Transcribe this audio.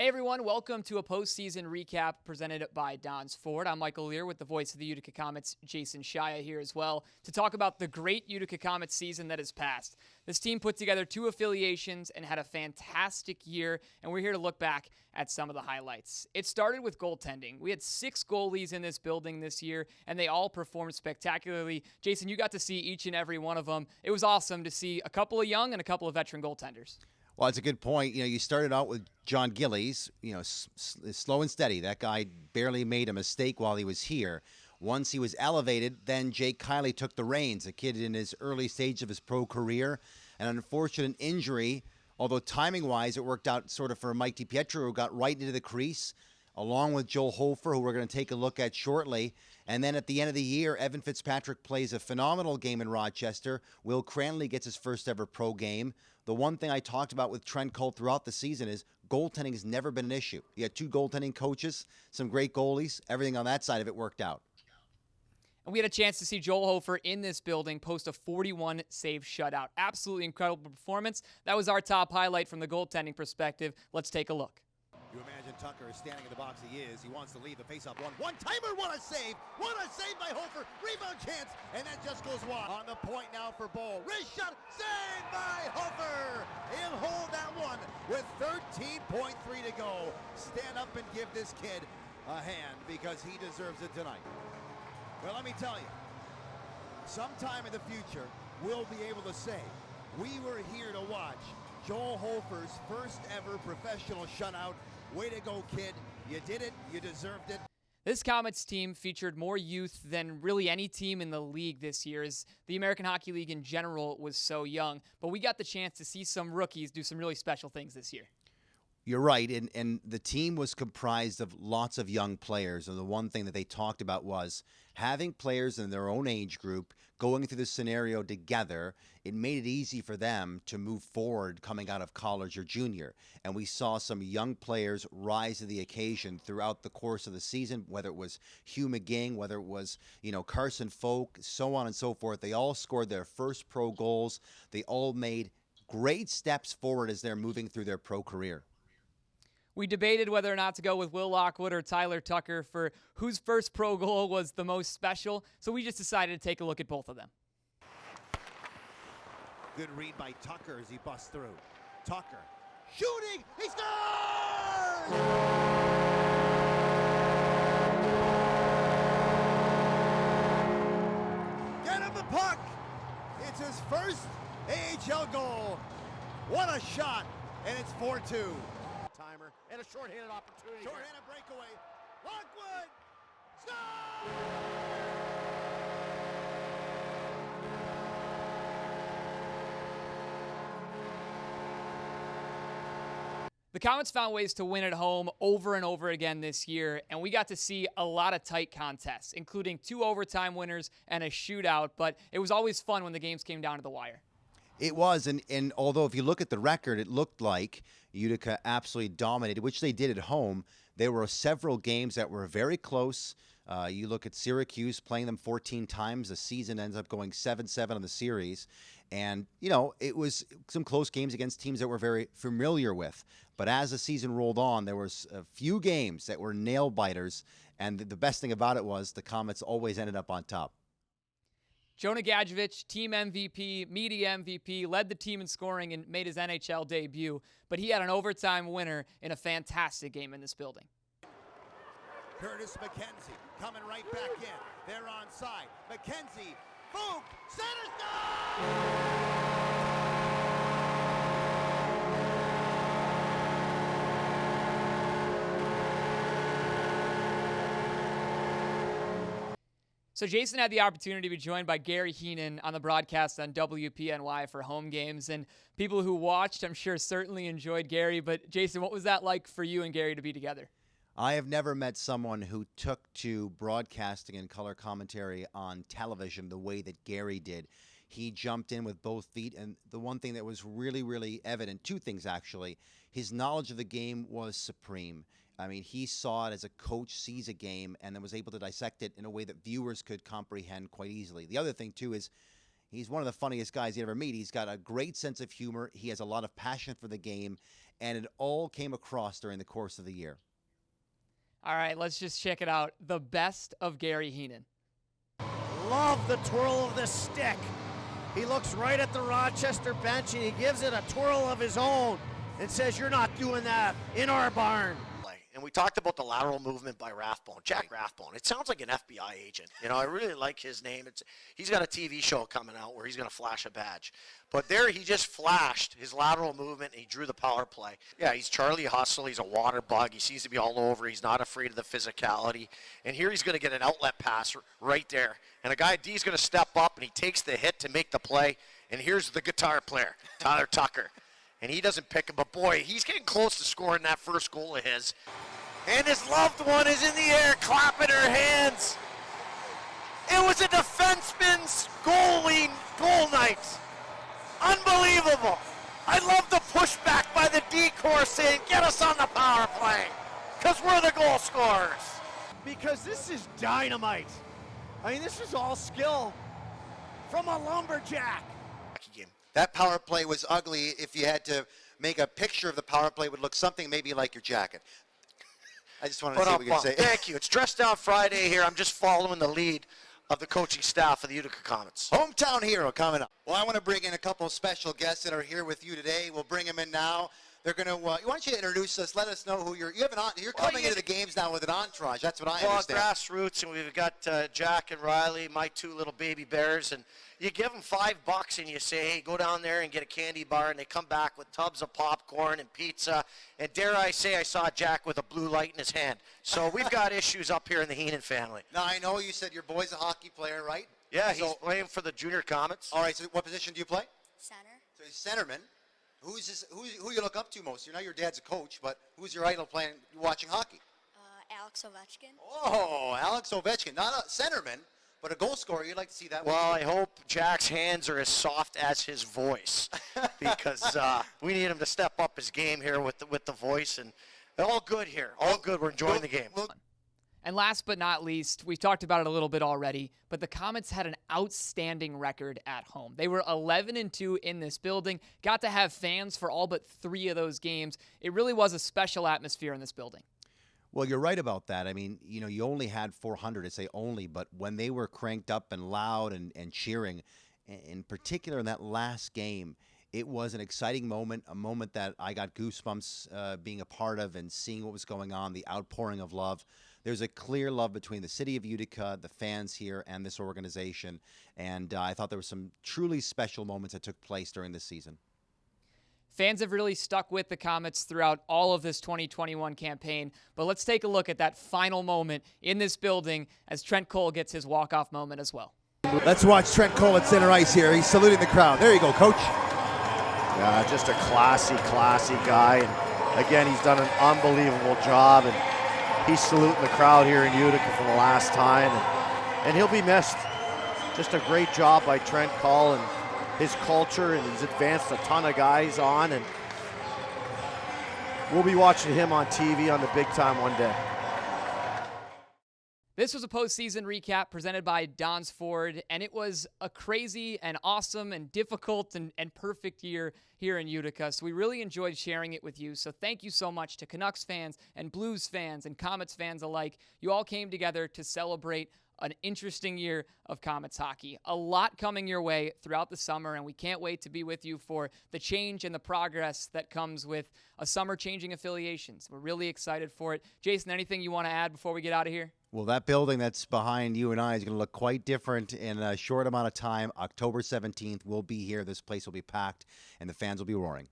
Hey everyone, welcome to a postseason recap presented by Don's Ford. I'm Michael Lear with the voice of the Utica Comets, Jason Shia, here as well to talk about the great Utica Comets season that has passed. This team put together 2 affiliations and had a fantastic year, and we're here to look back at some of the highlights. It started with goaltending. We had 6 goalies in this building this year, and they all performed spectacularly. Jason, you got to see each and every one of them. It was awesome to see a couple of young and a couple of veteran goaltenders. Well, it's a good point. You started out with John Gillies, slow and steady. That guy barely made a mistake while he was here. Once he was elevated, then Jake Kiley took the reins, a kid in his early stage of his pro career. An unfortunate injury, although timing-wise it worked out sort of for Mike DiPietro, who got right into the crease, along with Joel Hofer, who we're going to take a look at shortly. And then at the end of the year, Evan Fitzpatrick plays a phenomenal game in Rochester. Will Cranley gets his first ever pro game. The one thing I talked about with Trent Cole throughout the season is goaltending has never been an issue. You had 2 goaltending coaches, some great goalies. Everything on that side of it worked out. And we had a chance to see Joel Hofer in this building post a 41-save shutout. Absolutely incredible performance. That was our top highlight from the goaltending perspective. Let's take a look. You imagine Tucker is standing in the box. He is. He wants to lead the faceoff. One-timer. What a save. What a save by Hofer. Rebound chance. And that just goes wide. On the point now for Bowl. Wrist shot. Saved by Hofer. He'll hold that one with 13.3 to go. Stand up and give this kid a hand because he deserves it tonight. Well, let me tell you, sometime in the future, we'll be able to say we were here to watch Joel Hofer's first ever professional shutout. Way to go, kid. You did it. You deserved it. This Comets team featured more youth than really any team in the league this year, as the American Hockey League in general was so young. But we got the chance to see some rookies do some really special things this year. You're right, and the team was comprised of lots of young players, and the one thing that they talked about was having players in their own age group going through the scenario together. It made it easy for them to move forward coming out of college or junior, and we saw some young players rise to the occasion throughout the course of the season, whether it was Hugh McGing, whether it was Carson Folk, so on and so forth. They all scored their first pro goals. They all made great steps forward as they're moving through their pro career. We debated whether or not to go with Will Lockwood or Tyler Tucker for whose first pro goal was the most special, so we just decided to take a look at both of them. Good read by Tucker as he busts through. Tucker shooting. He scores! Get him the puck. It's his first AHL goal. What a shot, and it's 4-2. Timer and a shorthanded opportunity. Shorthanded breakaway. Lockwood scores! The Comets found ways to win at home over and over again this year, and we got to see a lot of tight contests, including 2 overtime winners and a shootout, but it was always fun when the games came down to the wire. It was, and although if you look at the record, it looked like Utica absolutely dominated, which they did at home. There were several games that were very close. You look at Syracuse playing them 14 times. The season ends up going 7-7 on the series. And, it was some close games against teams that we're very familiar with. But as the season rolled on, there was a few games that were nail-biters. And the best thing about it was the Comets always ended up on top. Jonah Gadjevich, team MVP, media MVP, led the team in scoring and made his NHL debut, but he had an overtime winner in a fantastic game in this building. Curtis McKenzie coming right back in. They're onside. McKenzie, Fook, centers, goal! So Jason had the opportunity to be joined by Gary Heenan on the broadcast on WPNY for home games, and people who watched, I'm sure, certainly enjoyed Gary. But Jason, what was that like for you and Gary to be together? I have never met someone who took to broadcasting and color commentary on television the way that Gary did. He jumped in with both feet, and the one thing that was really, really evident, 2 things actually, his knowledge of the game was supreme. I mean, he saw it as a coach sees a game and then was able to dissect it in a way that viewers could comprehend quite easily. The other thing, too, is he's one of the funniest guys you ever meet. He's got a great sense of humor. He has a lot of passion for the game, and it all came across during the course of the year. All right, let's just check it out. The best of Gary Heenan. Love the twirl of the stick. He looks right at the Rochester bench and he gives it a twirl of his own and says, "You're not doing that in our barn." And we talked about the lateral movement by Rathbone, Jack Rathbone. It sounds like an FBI agent. You know, I really like his name. He's got a TV show coming out where he's going to flash a badge. But there he just flashed his lateral movement and he drew the power play. Yeah, he's Charlie Hustle. He's a water bug. He seems to be all over. He's not afraid of the physicality. And here he's going to get an outlet pass right there. And a guy D's going to step up and he takes the hit to make the play. And here's the guitar player, Tyler Tucker. And he doesn't pick him, but boy, he's getting close to scoring that first goal of his. And his loved one is in the air, clapping her hands. It was a defenseman's goal night. Unbelievable. I love the pushback by the D-corps saying, "Get us on the power play, because we're the goal scorers." Because this is dynamite. I mean, this is all skill from a lumberjack. That power play was ugly. If you had to make a picture of the power play, it would look something maybe like your jacket. I just wanted to see what we could say. Thank you. It's Dress Down Friday here. I'm just following the lead of the coaching staff of the Utica Comets. Hometown hero coming up. Well, I want to bring in a couple of special guests that are here with you today. We'll bring them in now. They're going to, why don't you introduce us? Let us know who you're coming into the games now with an entourage. That's what I understand. Grassroots, and we've got Jack and Riley, my two little baby bears, and you give them $5 and you say, "Hey, go down there and get a candy bar," and they come back with tubs of popcorn and pizza. And dare I say, I saw Jack with a blue light in his hand. So we've got issues up here in the Heenan family. Now, I know you said your boy's a hockey player, right? Yeah, he's playing for the Junior Comets. All right, so what position do you play? Center. So he's centerman. Who you look up to most? You know your dad's a coach, but who's your idol playing, watching hockey? Alex Ovechkin. Oh, Alex Ovechkin. Not a centerman, but a goal scorer. You'd like to see that one. Well, I hope Jack's hands are as soft as his voice, because we need him to step up his game here with the voice. And all good here. All good. We're enjoying the game. And last but not least, we've talked about it a little bit already, but the Comets had an outstanding record at home. They were 11-2 in this building, got to have fans for all but 3 of those games. It really was a special atmosphere in this building. Well, you're right about that. I mean, you know, you only had 400, to say only, but when they were cranked up and loud and cheering, in particular in that last game, it was an exciting moment, a moment that I got goosebumps being a part of and seeing what was going on, the outpouring of love. There's a clear love between the city of Utica, the fans here, and this organization. And I thought there were some truly special moments that took place during this season. Fans have really stuck with the Comets throughout all of this 2021 campaign. But let's take a look at that final moment in this building as Trent Cole gets his walk-off moment as well. Let's watch Trent Cole at center ice here. He's saluting the crowd. There you go, Coach. Yeah, just a classy guy. And again, he's done an unbelievable job. And he's saluting the crowd here in Utica for the last time, and he'll be missed. Just a great job by Trent Cole and his culture, and he's advanced a ton of guys on, and we'll be watching him on TV on the big time one day. This was a postseason recap presented by Don's Ford, and it was a crazy and awesome and difficult and perfect year here in Utica. So we really enjoyed sharing it with you. So thank you so much to Canucks fans and Blues fans and Comets fans alike. You all came together to celebrate an interesting year of Comets hockey. A lot coming your way throughout the summer, and we can't wait to be with you for the change and the progress that comes with a summer changing affiliations. We're really excited for it. Jason, anything you want to add before we get out of here? Well, that building that's behind you and I is going to look quite different in a short amount of time. October 17th, we'll be here. This place will be packed, and the fans will be roaring.